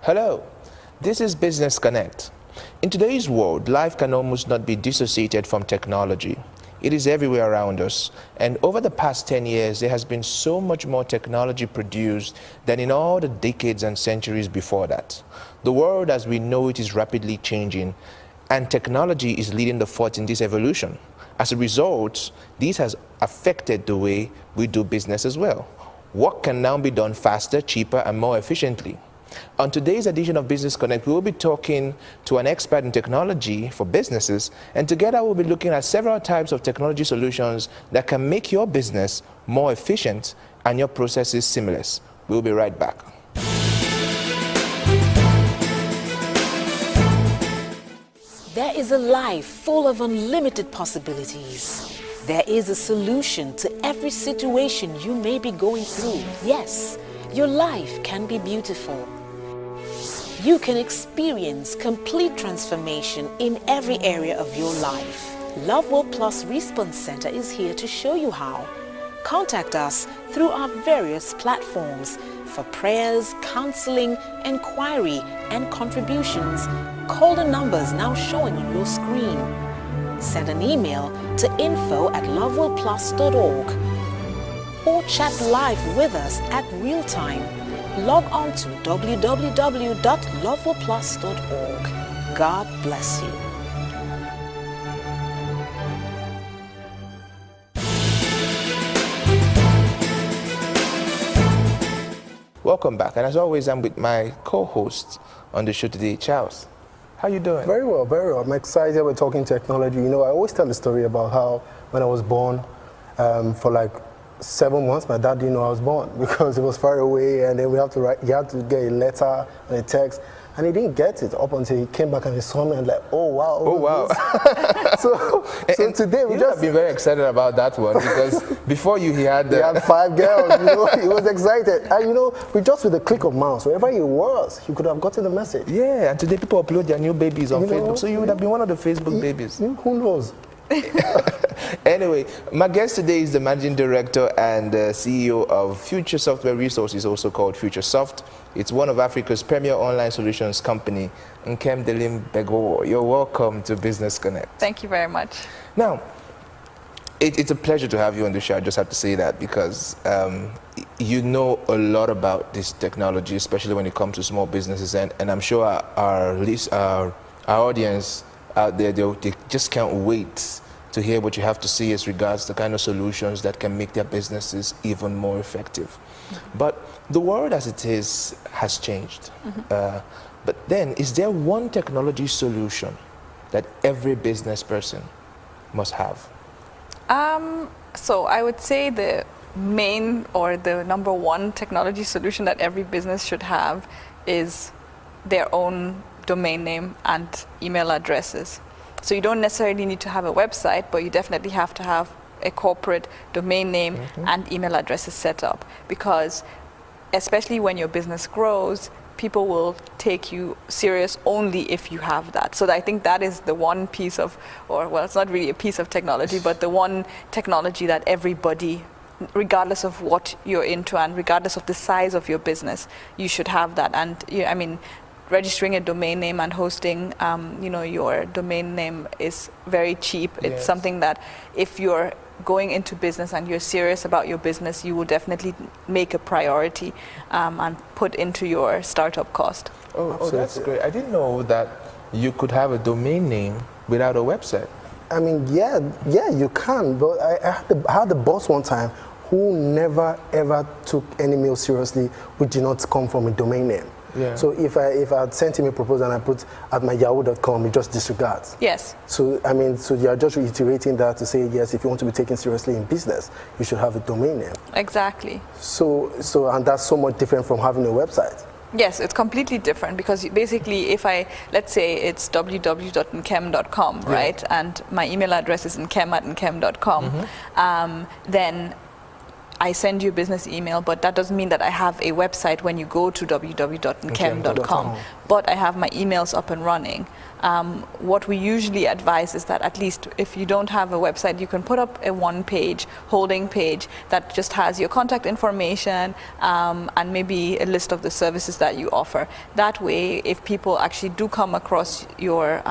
Hello, this is Business Connect. In today's world, life can almost not be dissociated from technology. It is everywhere around us, and over the past 10 years, there has been so much more technology produced than in all the decades and centuries before that. The world as we know it is rapidly changing, and technology is leading the forth in this evolution. As a result, this has affected the way we do business as well. Work can now be done faster, cheaper, and more efficiently. On today's edition of Business Connect, we will be talking to an expert in technology for businesses, and together we'll be looking at several types of technology solutions that can make your business more efficient and your processes seamless. We'll be right back. There is a life full of unlimited possibilities. There is a solution to every situation you may be going through. Yes, your life can be beautiful. You can experience complete transformation in every area of your life. Love World Plus Response Center is here to show you how. Contact us through our various platforms for prayers, counseling, inquiry, and contributions. Call the numbers now showing on your screen. Send an email to info@loveworldplus.org or chat live with us at real time. Log on to www.loveworldplus.org. God bless you. Welcome back, and as always, I'm with my co-host on the show today, Charles. How you doing? Very well, very well. I'm excited we're talking technology. You know, I always tell the story about how when I was born, for like 7 months, my dad didn't know I was born because it was far away, and then we have to write. He had to get a letter and a text, and he didn't get it up until he came back and he saw me and like, oh wow, oh wow. so today we you just have been very excited about that one because before you he had 5 girls. You know, he was excited, and you know, with a click of mouse, wherever he was, he could have gotten the message. Yeah, and today people upload their new babies on Facebook, so you would have been one of the Facebook babies. Who knows? Anyway, my guest today is the Managing Director and CEO of Future Software Resources, also called FutureSoft. It's one of Africa's premier online solutions company. Nkem Delim Begowo, you're welcome to Business Connect. Thank you very much. Now, it's a pleasure to have you on the show. I just have to say that because you know a lot about this technology, especially when it comes to small businesses, and I'm sure our audience out there, they just can't wait to hear what you have to say as regards the kind of solutions that can make their businesses even more effective. Mm-hmm. But the world as it is has changed. Mm-hmm. But then, is there one technology solution that every business person must have? So I would say the main or the number one technology solution that every business should have is their own domain name and email addresses. So you don't necessarily need to have a website, but you definitely have to have a corporate domain name and email addresses set up, because especially when your business grows, people will take you serious only if you have that. So I think that is the one piece of, or well, it's not really a piece of technology, but the one technology that everybody, regardless of what you're into and regardless of the size of your business, you should have that. And I mean, registering a domain name and hosting, your domain name is very cheap. It's something that if you're going into business and you're serious about your business, you will definitely make a priority and put into your startup cost. Oh, that's great. I didn't know that you could have a domain name without a website. I mean, yeah, you can. But I had the boss one time who never ever took any mail seriously which did not come from a domain name. Yeah. So if I had sent him a proposal and I put at my yahoo.com, he just disregards. Yes. So I mean, so you're just reiterating that to say, yes, if you want to be taken seriously in business, you should have a domain name. Exactly. So and that's so much different from having a website. Yes, it's completely different, because basically if let's say it's www.nkem.com, right? And my email address is nkem@nkem.com, then I send you a business email, but that doesn't mean that I have a website when you go to www.nkem.com. But I have my emails up and running. what we usually advise is that at least if you don't have a website, you can put up a one-page holding page that just has your contact information and maybe a list of the services that you offer. That way, if people actually do come across your,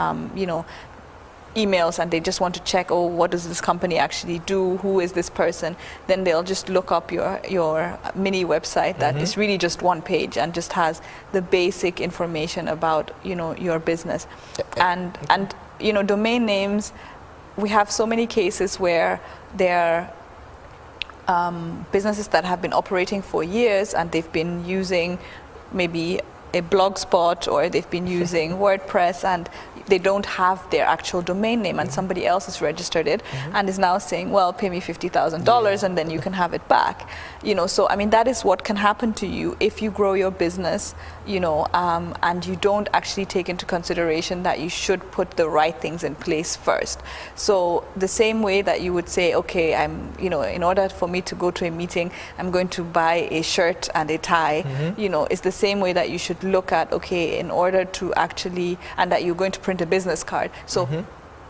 emails and they just want to check, oh, what does this company actually do? Who is this person? Then they'll just look up your mini website that is really just one page and just has the basic information about, your business. And domain names, we have so many cases where they're businesses that have been operating for years and they've been using maybe a blogspot or they've been using WordPress and they don't have their actual domain name and somebody else has registered it and is now saying, well, pay me $50,000 and then you can have it back. So I mean, that is what can happen to you if you grow your business, and you don't actually take into consideration that you should put the right things in place first. So the same way that you would say, okay, in order for me to go to a meeting, I'm going to buy a shirt and a tie, it's the same way that you should look at, okay, in order to actually, and that you're going to print a business card. So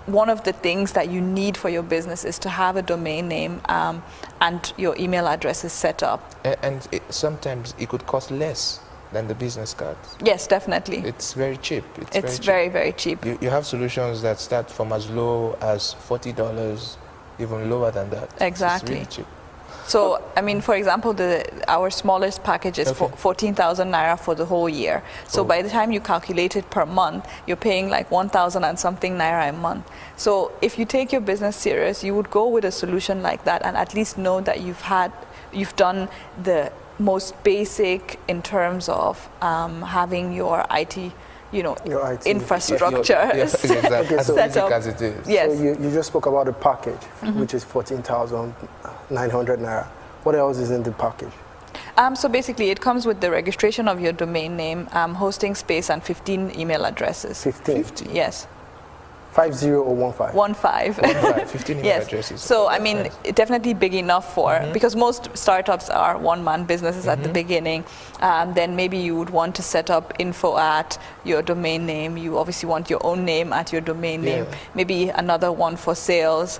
one of the things that you need for your business is to have a domain name and your email address is set up. And sometimes it could cost less than the business cards. Yes, definitely. It's very cheap. It's very, very cheap. You have solutions that start from as low as $40, even lower than that. Exactly. It's really cheap. So, I mean, for example, our smallest package is 14,000 naira for the whole year. So by the time you calculate it per month, you're paying like 1,000 and something naira a month. So if you take your business serious, you would go with a solution like that and at least know that you've done the most basic in terms of having your IT, your IT infrastructure set up. As it is. Yes. So you just spoke about the package, which is 14,900 naira. What else is in the package? So basically, it comes with the registration of your domain name, hosting space, and 15 email addresses. 15? Yes. 50 or 15? 15. 15 email yes. addresses. So, I mean, definitely big enough for, because most startups are one-man businesses at the beginning. Then maybe you would want to set up info at your domain name. You obviously want your own name at your domain name. Maybe another one for sales.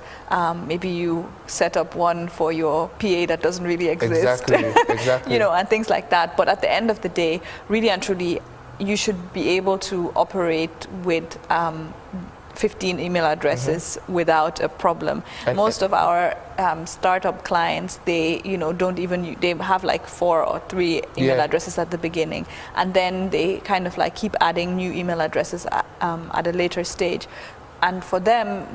Maybe you set up one for your PA that doesn't really exist. Exactly. And things like that. But at the end of the day, really and truly, you should be able to operate with 15 email addresses without a problem. Most of our startup clients, they they have like 4 or 3 email addresses at the beginning, and then they kind of like keep adding new email addresses at a later stage. And for them,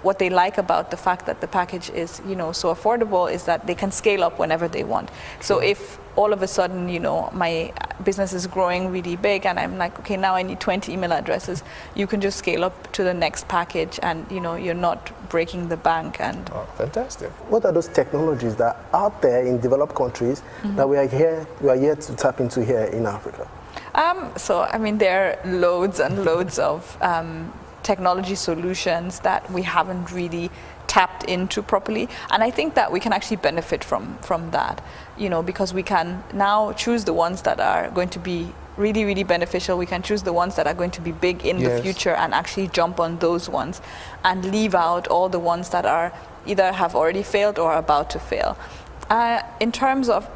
what they like about the fact that the package is, so affordable is that they can scale up whenever they want. So if all of a sudden, my business is growing really big and I'm like, okay, now I need 20 email addresses, you can just scale up to the next package and, you're not breaking the bank. And fantastic. What are those technologies that are out there in developed countries that we are here to tap into here in Africa? So, I mean, there are loads and loads of technology solutions that we haven't really tapped into properly, and I think that we can actually benefit from that, because we can now choose the ones that are going to be really, really beneficial. We can choose the ones that are going to be big in the future and actually jump on those ones and leave out all the ones that are either have already failed or are about to fail. In terms of,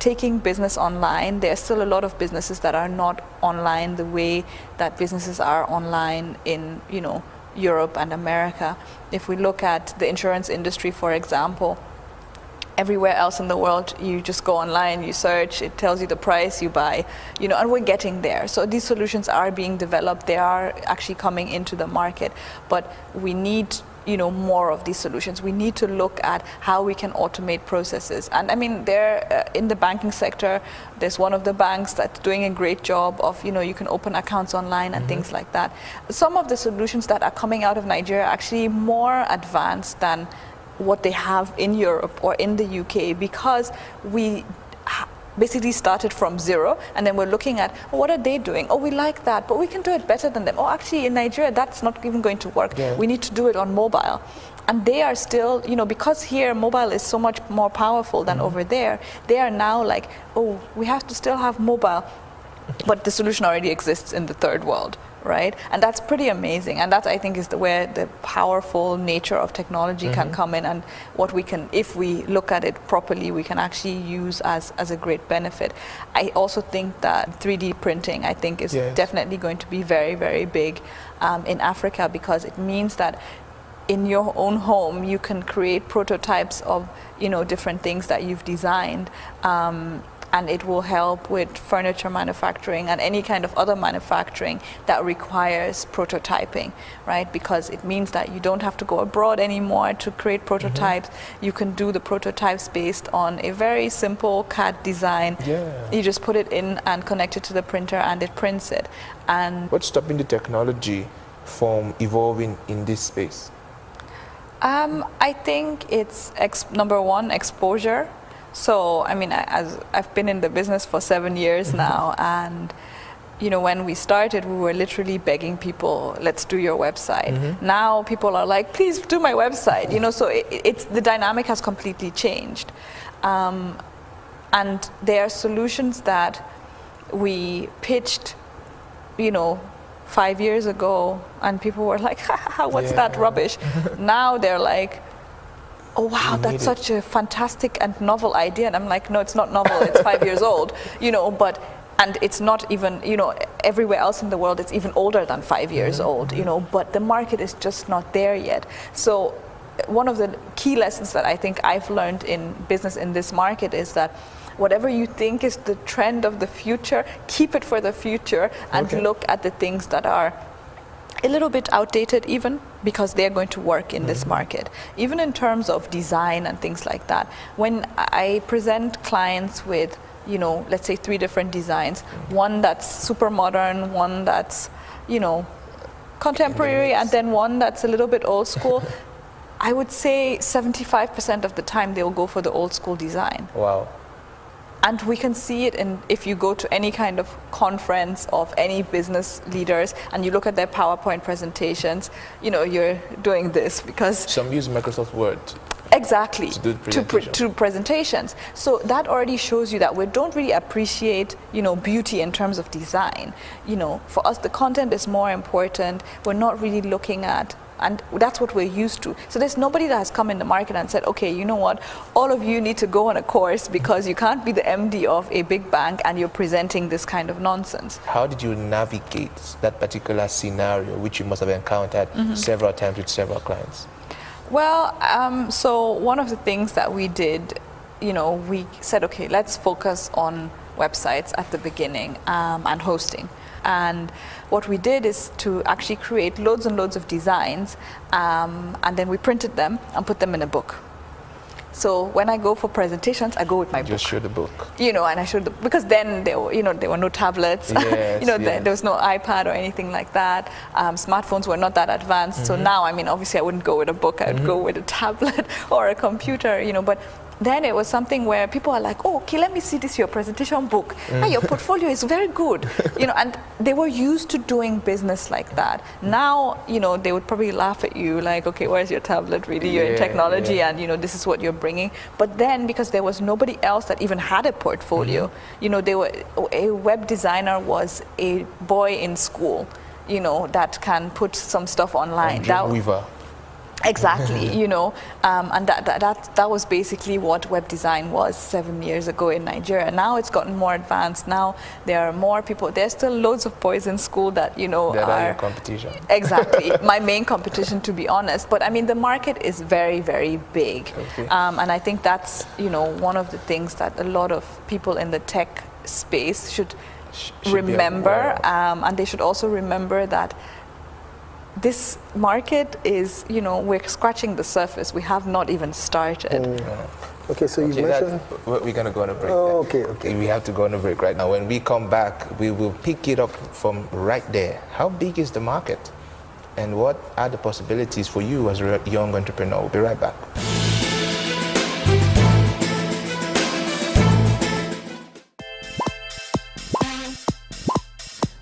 taking business online, there's still a lot of businesses that are not online the way that businesses are online in, Europe and America. If we look at the insurance industry, for example, everywhere else in the world, you just go online, you search, it tells you the price, you buy, and we're getting there. So these solutions are being developed, they are actually coming into the market, but we need more of these solutions. We need to look at how we can automate processes. And I mean, in the banking sector, there's one of the banks that's doing a great job of, you can open accounts online and things like that. Some of the solutions that are coming out of Nigeria are actually more advanced than what they have in Europe or in the UK, because we basically started from zero, and then we're looking at, what are they doing? Oh, we like that, but we can do it better than them. Oh, actually in Nigeria, that's not even going to work. We need to do it on mobile. And they are still, because here mobile is so much more powerful than over there, they are now like, oh, we have to still have mobile, but the solution already exists in the third world, right? And that's pretty amazing. And that, I think, is where the powerful nature of technology can come in, and what we can, if we look at it properly, we can actually use as a great benefit. I also think that 3D printing, I think, is definitely going to be very, very big in Africa, because it means that in your own home you can create prototypes of, you know, different things that you've designed, and it will help with furniture manufacturing and any kind of other manufacturing that requires prototyping, right? Because it means that you don't have to go abroad anymore to create prototypes. You can do the prototypes based on a very simple CAD design. You just put it in and connect it to the printer, and it prints it. And what's stopping the technology from evolving in this space? I think it's number one, exposure. So, I mean, as I've been in the business for 7 years now, and, you know, when we started, we were literally begging people, let's do your website. Now people are like, please do my website, you know, so it's the dynamic has completely changed. And there are solutions that we pitched, you know, 5 years ago, and people were like, ha, what's that rubbish? Now they're like, oh wow, that's such a fantastic and novel idea. And I'm like, no, it's not novel, it's 5 years old, you know, and it's not even, you know, everywhere else in the world it's even older than 5 years old, you know, but the market is just not there yet. So one of the key lessons that I think I've learned in business in this market is that whatever you think is the trend of the future, keep it for the future, and look at the things that are a little bit outdated, even because they're going to work in this market. Even in terms of design and things like that, when I present clients with, you know, let's say 3 different designs, one that's super modern, one that's, you know, contemporary, and then one that's a little bit old school, I would say 75% of the time they'll go for the old school design. Wow. And we can see it in, if you go to any kind of conference of any business leaders and you look at their PowerPoint presentations, you know, you're doing this because... Some use Microsoft Word. Exactly, to presentations. So that already shows you that we don't really appreciate, you know, beauty in terms of design. You know, for us, the content is more important. We're not really looking at, and that's what we're used to. So there's nobody that has come in the market and said, okay, you know what, all of you need to go on a course because you can't be the MD of a big bank and you're presenting this kind of nonsense. How did you navigate that particular scenario, which you must have encountered several times with several clients? Well, so one of the things that we did, you know, we said, okay, let's focus on websites at the beginning and hosting. And what we did is to actually create loads and loads of designs, and then we printed them and put them in a book. So when I go for presentations, I go with my book. Just show the book. You know, and I showed the, because then there were, you know, there were no tablets. Yes, you know, there was no iPad or anything like that. Smartphones were not that advanced. So now, I mean, obviously I wouldn't go with a book. I would go with a tablet or a computer, you know, but then it was something where people are like, oh, okay, let me see this, your presentation book. Hey, your portfolio is very good. You know, and they were used to doing business like that. Now, you know, they would probably laugh at you like, okay, where's your tablet really? You're in technology and, you know, this is what you're bringing. But then because there was nobody else that even had a portfolio, you know, a web designer was a boy in school, you know, that can put some stuff online. Weaver. Exactly, you know, and that was basically what web design was 7 years ago in Nigeria. Now it's gotten more advanced. Now there are more people. There's still loads of boys in school that, you know, that are your competition. Exactly, my main competition, to be honest. But I mean, the market is very, very big, and I think that's, you know, one of the things that a lot of people in the tech space should remember, and they should also remember that this market is, you know, we're scratching the surface. We have not even started. Okay, so you mentioned... We're going to go on a break. Oh, okay. We have to go on a break right now. When we come back, we will pick it up from right there. How big is the market? And what are the possibilities for you as a young entrepreneur? We'll be right back.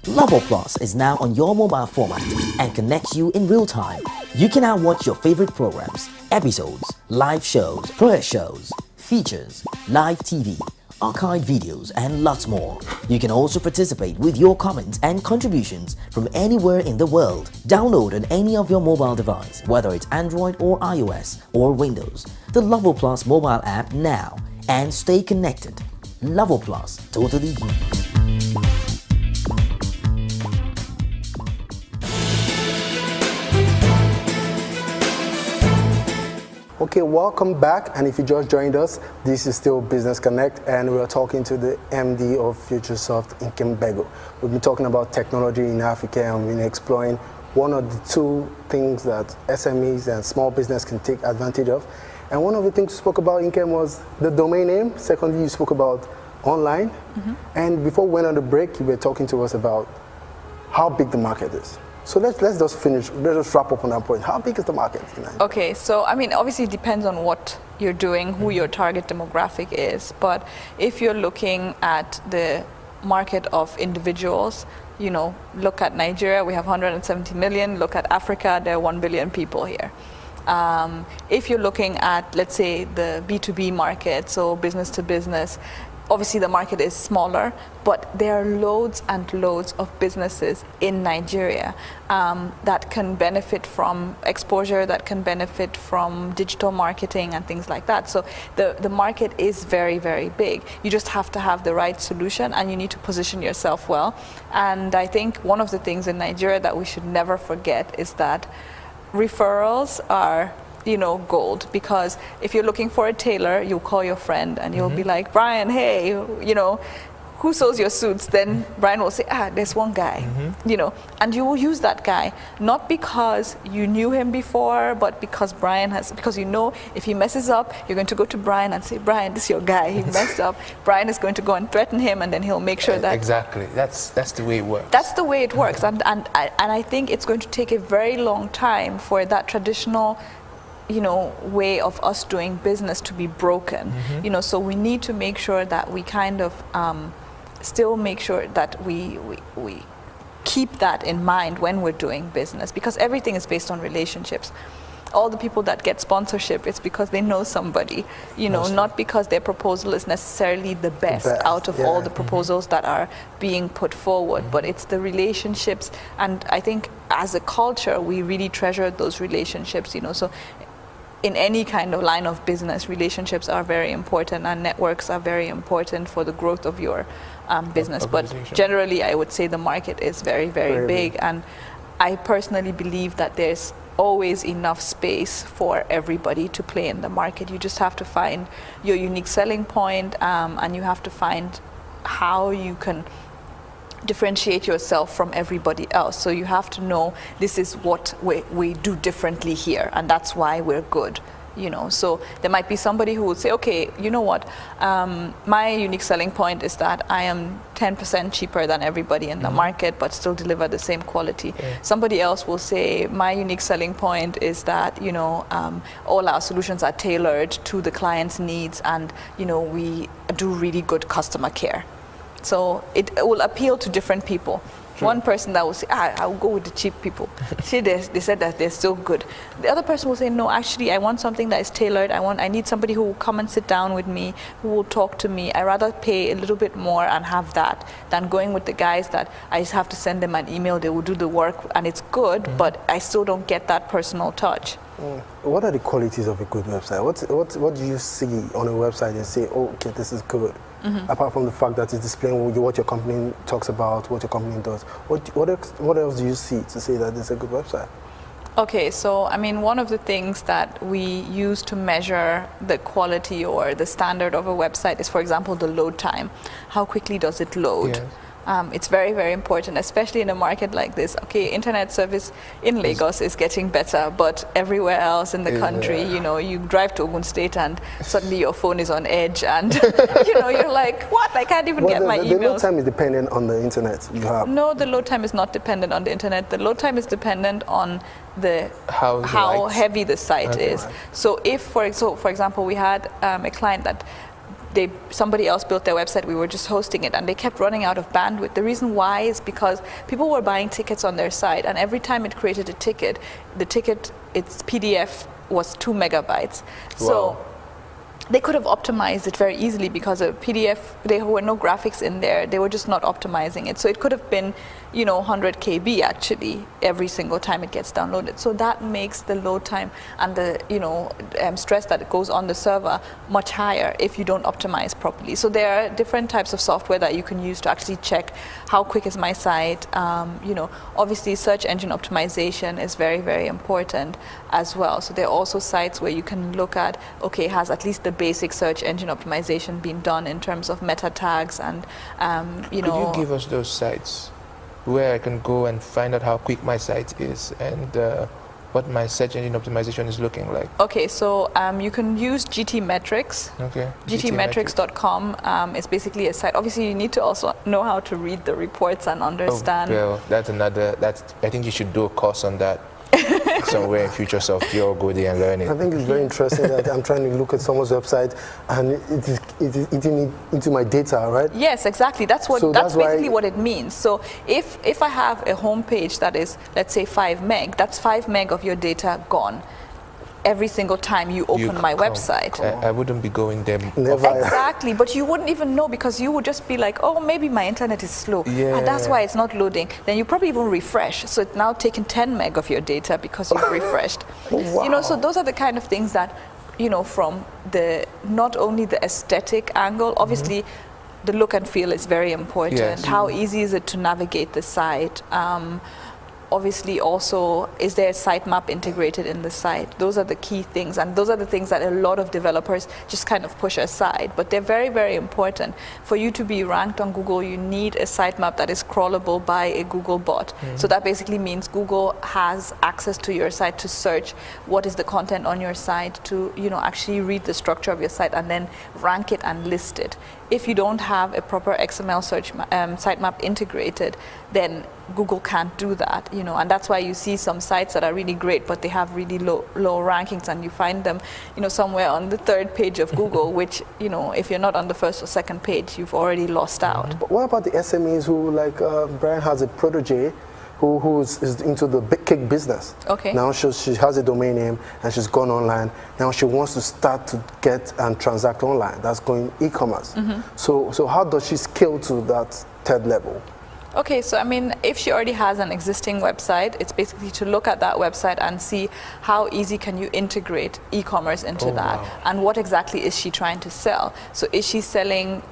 Level Plus is now on your mobile format and connects you in real time. You can now watch your favorite programs, episodes, live shows, player shows, features, live TV, archived videos, and lots more. You can also participate with your comments and contributions from anywhere in the world. Download on any of your mobile device, whether it's Android or iOS or Windows, the Level Plus mobile app now and stay connected. Level Plus, totally you. Okay, welcome back, and if you just joined us, this is still Business Connect, and we are talking to the MD of Futuresoft, Nkem Bego. We've been talking about technology in Africa, and we've been exploring one of the two things that SMEs and small business can take advantage of. And one of the things you spoke about, Nkem, was the domain name. Secondly, you spoke about online. And before we went on the break, you were talking to us about how big the market is. So let's just finish, let's just wrap up on that point. How big is the market? Okay, so I mean, obviously it depends on what you're doing, who your target demographic is. But if you're looking at the market of individuals, you know, look at Nigeria, we have 170 million. Look at Africa, there are 1 billion people here. If you're looking at, let's say, the B2B market, so business to business, obviously the market is smaller, but there are loads and loads of businesses in Nigeria that can benefit from exposure, that can benefit from digital marketing and things like that. So the market is very, very big. You just have to have the right solution, and you need to position yourself well. And I think one of the things in Nigeria that we should never forget is that referrals are, you know, gold, because if you're looking for a tailor, you'll call your friend and you'll be like, Brian, hey, you know, who sews your suits? Then Brian will say, there's one guy, you know, and you will use that guy, not because you knew him before, but because because you know, if he messes up, you're going to go to Brian and say, Brian, this is your guy, he messed up. Brian is going to go and threaten him, and then he'll make sure that... Exactly, that's the way it works. That's the way it works, and I think it's going to take a very long time for that traditional, you know, way of us doing business to be broken. You know, so we need to make sure that we kind of still make sure that we keep that in mind when we're doing business, because everything is based on relationships. All the people that get sponsorship, it's because they know somebody, you know, not because their proposal is necessarily the best out of all the proposals that are being put forward, but it's the relationships. And I think as a culture, we really treasure those relationships, you know. So in any kind of line of business, relationships are very important, and networks are very important for the growth of your business. But generally, I would say the market is very, very big. And I personally believe that there's always enough space for everybody to play in the market. You just have to find your unique selling point, and you have to find how you can differentiate yourself from everybody else. So you have to know, this is what we do differently here, and that's why we're good, you know. So there might be somebody who would say, okay, you know what, my unique selling point is that I am 10% cheaper than everybody in the market, but still deliver the same quality. Somebody else will say, my unique selling point is that, you know, all our solutions are tailored to the client's needs, and, you know, we do really good customer care. So it will appeal to different people. True. One person that will say, I'll go with the cheap people. See, they said that they're so good. The other person will say, no, actually, I want something that is tailored. I need somebody who will come and sit down with me, who will talk to me. I rather pay a little bit more and have that than going with the guys that I just have to send them an email, they will do the work, and it's good, but I still don't get that personal touch. What are the qualities of a good website? What do you see on a website and say, oh, okay, this is good? Apart from the fact that it's displaying what your company talks about, what your company does, what else do you see to say that it's a good website? Okay, so I mean, one of the things that we use to measure the quality or the standard of a website is, for example, the load time. How quickly does it load? Yes. It's very, very important, especially in a market like this. Okay, internet service in Lagos is getting better, but everywhere else in the country, you know, you drive to Ogun State and suddenly your phone is on edge, and you know, you're like, what? I can't even get my emails. The load time is dependent on the internet you have. No, the load time is not dependent on the internet. The load time is dependent on the how heavy the site is. So if, for example, we had a client that somebody else built their website, we were just hosting it, and they kept running out of bandwidth. The reason why is because people were buying tickets on their site, and every time it created a ticket, its PDF was 2 megabytes. Wow. So they could have optimized it very easily because a PDF, there were no graphics in there. They were just not optimizing it. So it could have been, 100 KB actually every single time it gets downloaded. So that makes the load time and the, stress that goes on the server much higher if you don't optimize properly. So there are different types of software that you can use to actually check how quick is my site. Obviously search engine optimization is very, very important as well. So there are also sites where you can look at, okay, has at least the basic search engine optimization been done in terms of meta tags and, Could you give us those sites where I can go and find out how quick my site is and what my search engine optimization is looking like? Okay, so you can use GT Metrics. Okay. GTmetrics.com is basically a site. Obviously, you need to also know how to read the reports and understand. Oh, well, I think you should do a course on that. Somewhere in Futuresoft, you'll go there and learn it. I think it's very interesting that I'm trying to look at someone's website and it is eating into my data, right? Yes, exactly. That's basically what it means. So if I have a home page that is, let's say, 5 meg, that's 5 meg of your data gone every single time you open my website. I wouldn't be going there. Never. Exactly, but you wouldn't even know because you would just be like, oh, maybe my internet is slow. Yeah. And that's why it's not loading. Then you probably even refresh. So it's now taking 10 meg of your data because you've refreshed. Wow. So those are the kind of things that, from the, not only the aesthetic angle, obviously the look and feel is very important. Yes. How easy is it to navigate the site? Obviously also, is there a sitemap integrated in the site? Those are the key things, and those are the things that a lot of developers just kind of push aside, but they're very, very important. For you to be ranked on Google, you need a sitemap that is crawlable by a Google bot. So that basically means Google has access to your site to search what is the content on your site, to actually read the structure of your site and then rank it and list it. If you don't have a proper XML search sitemap integrated, then Google can't do that, and that's why you see some sites that are really great, but they have really low rankings, and you find them, somewhere on the 3rd page of Google, which, if you're not on the 1st or 2nd page, you've already lost out. But what about the SMEs who, like Brian has a protege who is into the cake business? Okay. Now she has a domain name and she's gone online. Now she wants to start to get and transact online. That's going e-commerce. So how does she scale to that 3rd level? Okay, so if she already has an existing website, it's basically to look at that website and see how easy can you integrate e-commerce into that, and what exactly is she trying to sell. So is she selling,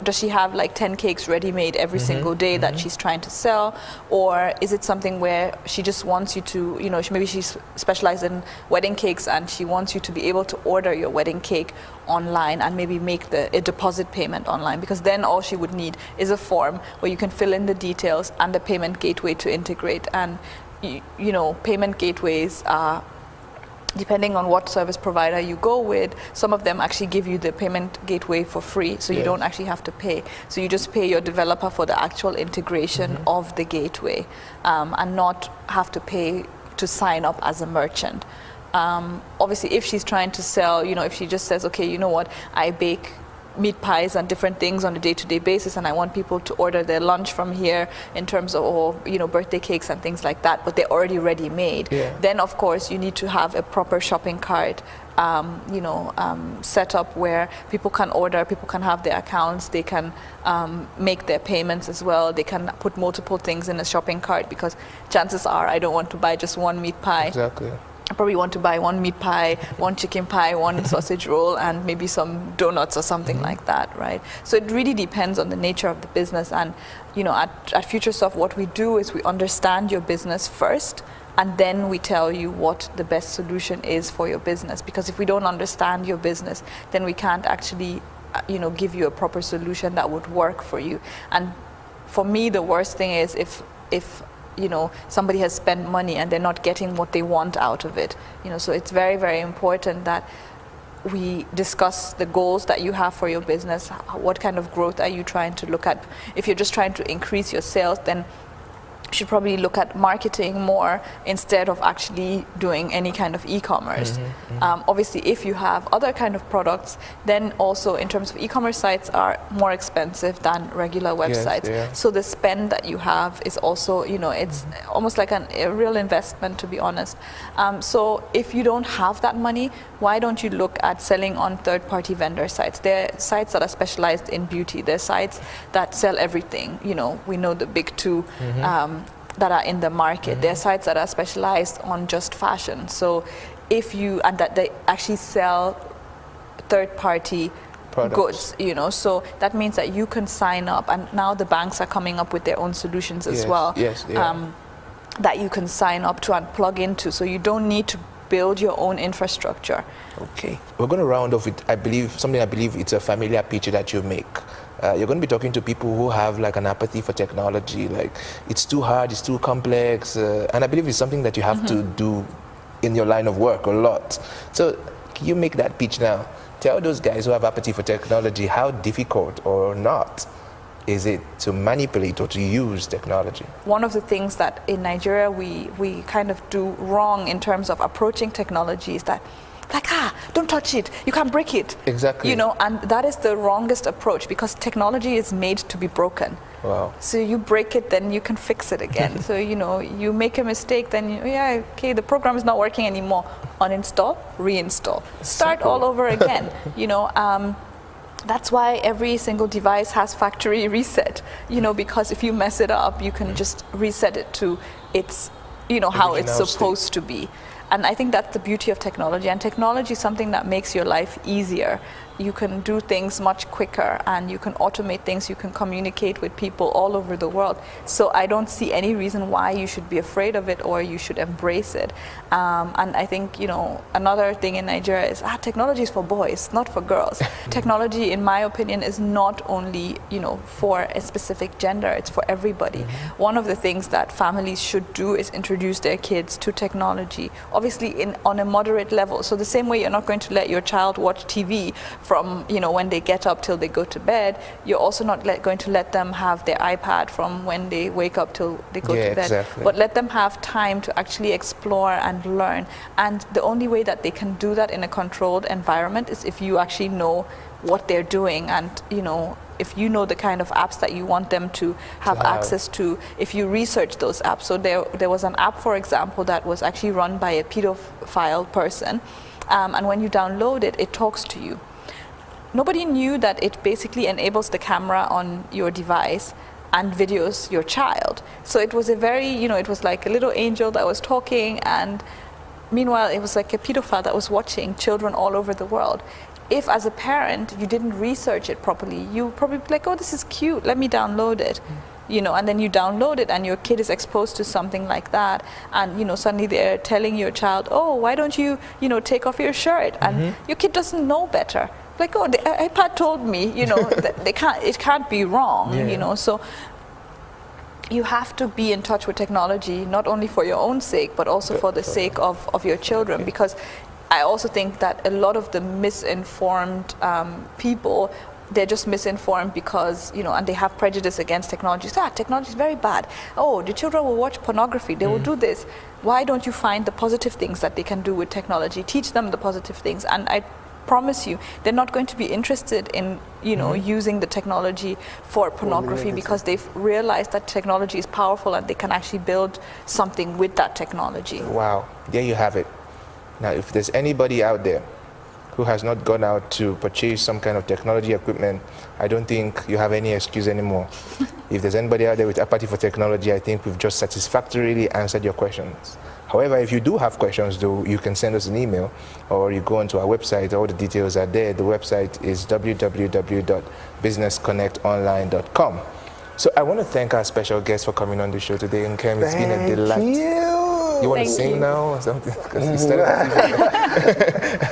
does she have like 10 cakes ready-made every single day that she's trying to sell, or is it something where she just wants you to, maybe she's specialized in wedding cakes and she wants you to be able to order your wedding cake online and maybe make a deposit payment online, because then all she would need is a form where you can fill in the details and the payment gateway to integrate. And payment gateways are, depending on what service provider you go with, some of them actually give you the payment gateway for free, so you don't actually have to pay. So you just pay your developer for the actual integration of the gateway, and not have to pay to sign up as a merchant. Obviously, if she's trying to sell, if she just says, okay, I bake meat pies and different things on a day-to-day basis, and I want people to order their lunch from here in terms of, birthday cakes and things like that, but they're already ready-made. Then, of course, you need to have a proper shopping cart, set up where people can order, people can have their accounts, they can make their payments as well. They can put multiple things in a shopping cart, because chances are I don't want to buy just one meat pie. Exactly. I probably want to buy one meat pie, one chicken pie, one sausage roll, and maybe some donuts or something like that, right? So it really depends on the nature of the business. And, at Futuresoft, what we do is we understand your business first, and then we tell you what the best solution is for your business. Because if we don't understand your business, then we can't actually, give you a proper solution that would work for you. And for me, the worst thing is if somebody has spent money and they're not getting what they want out of it. So it's very, very important that we discuss the goals that you have for your business. What kind of growth are you trying to look at? If you're just trying to increase your sales, then should probably look at marketing more instead of actually doing any kind of e-commerce. Obviously, if you have other kind of products, then also in terms of e-commerce sites are more expensive than regular websites. Yes, so the spend that you have is also, it's almost like a real investment, to be honest. So if you don't have that money, why don't you look at selling on third-party vendor sites? There are sites that are specialized in beauty. There are sites that sell everything. We know the big two that are in the market. There are sites that are specialized on just fashion. So and that they actually sell third-party goods, so that means that you can sign up, and now the banks are coming up with their own solutions as well. That you can sign up to and plug into, so you don't need to build your own infrastructure. Okay, we're going to round off with, I believe it's a familiar picture that you make. You're going to be talking to people who have like an apathy for technology, like it's too hard, it's too complex, and I believe it's something that you have to do in your line of work a lot. So can you make that pitch now? Tell those guys who have apathy for technology how difficult or not is it to manipulate or to use technology? One of the things that in Nigeria we kind of do wrong in terms of approaching technology is that, don't touch it, you can't break it. Exactly. And that is the wrongest approach, because technology is made to be broken. Wow. So you break it, then you can fix it again. So, you make a mistake, then, the program is not working anymore. Uninstall, reinstall. Start all over again. That's why every single device has factory reset, because if you mess it up, you can just reset it to its, how it's supposed to be. And I think that's the beauty of technology. And technology is something that makes your life easier. You can do things much quicker, and you can automate things, you can communicate with people all over the world. So I don't see any reason why you should be afraid of it or you should embrace it. And I think, another thing in Nigeria is technology is for boys, not for girls. Technology, in my opinion, is not only, for a specific gender, it's for everybody. One of the things that families should do is introduce their kids to technology, obviously on a moderate level. So the same way you're not going to let your child watch TV from when they get up till they go to bed, you're also not going to let them have their iPad from when they wake up till they go to bed. Exactly. But let them have time to actually explore and learn. And the only way that they can do that in a controlled environment is if you actually know what they're doing, and if you know the kind of apps that you want them to have access to, if you research those apps. So there was an app, for example, that was actually run by a pedophile person, and when you download it, it talks to you. Nobody knew that it basically enables the camera on your device and videos your child. So it was a very, it was like a little angel that was talking, and meanwhile it was like a pedophile that was watching children all over the world. If as a parent you didn't research it properly, you probably be like, oh, this is cute, let me download it. And then you download it and your kid is exposed to something like that, and suddenly they're telling your child, oh, why don't you take off your shirt, and your kid doesn't know better. Like, oh, the iPad told me, that it can't be wrong, so you have to be in touch with technology, not only for your own sake, but also for the sake of your children, because I also think that a lot of the misinformed people, they're just misinformed because, and they have prejudice against technology. So, technology is very bad. Oh, the children will watch pornography, they will do this. Why don't you find the positive things that they can do with technology? Teach them the positive things, and I promise you, they're not going to be interested in, using the technology for pornography, because they've realized that technology is powerful and they can actually build something with that technology. Wow, there you have it. Now, if there's anybody out there who has not gone out to purchase some kind of technology equipment, I don't think you have any excuse anymore. If there's anybody out there with apathy for technology, I think we've just satisfactorily answered your questions. However, if you do have questions, though, you can send us an email, or you go onto our website. All the details are there. The website is www.businessconnectonline.com. So I want to thank our special guest for coming on the show today, and Kem, it's been a delight. Thank you. You want to sing now or something? 'Cause you started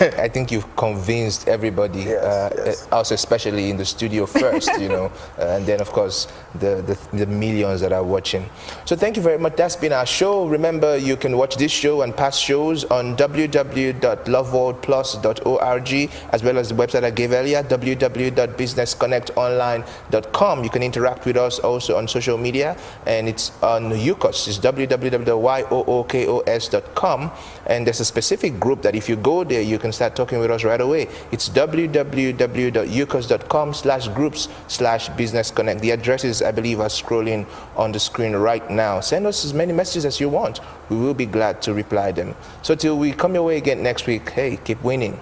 I think you've convinced everybody, Yes. us especially in the studio first, and then of course the millions that are watching. So thank you very much. That's been our show. Remember, you can watch this show and past shows on www.loveworldplus.org, as well as the website I gave earlier, www.businessconnectonline.com. You can interact with us also on social media, and it's on UCOS. It's www.yookos.com, and there's a specific group that if you go there, you can start talking with us right away. It's www.yookos.com/groups/businessconnect. The addresses, I believe, are scrolling on the screen right now. Send us as many messages as you want. We will be glad to reply them. So till we come your way again next week, hey, keep winning.